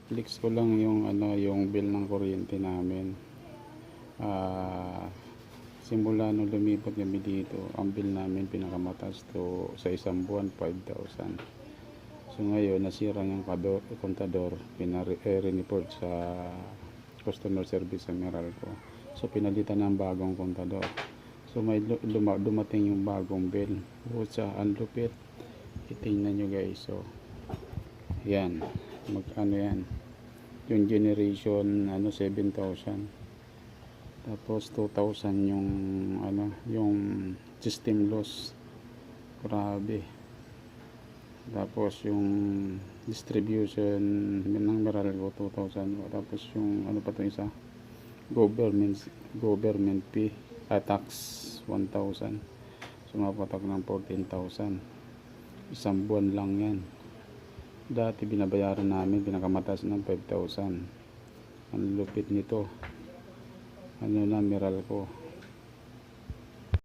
Flex ko lang yung yung bill ng kuryente namin. Simula nung lumipat kami dito, ang bill namin pinakamataas to sa isang buwan 5,000. So ngayon nasira yung kontador, report sa customer service sa Meralco. So pinalitan ng bagong kontador. So may dumating yung bagong bill. Sa unlupit. Itingnan nyo guys. So yan. Yan. Yung generation 7,000. Tapos 2,000 yung yung system loss. Grabe. Tapos yung distribution ng Meralco 2,000. Tapos yung pa to isa, government fee, tax 1,000. Sumapatak ng 14,000. Isang buwan lang yan. Dati binabayaran namin pinakamataas ng 5,000. Ang lupit nito. Meralco.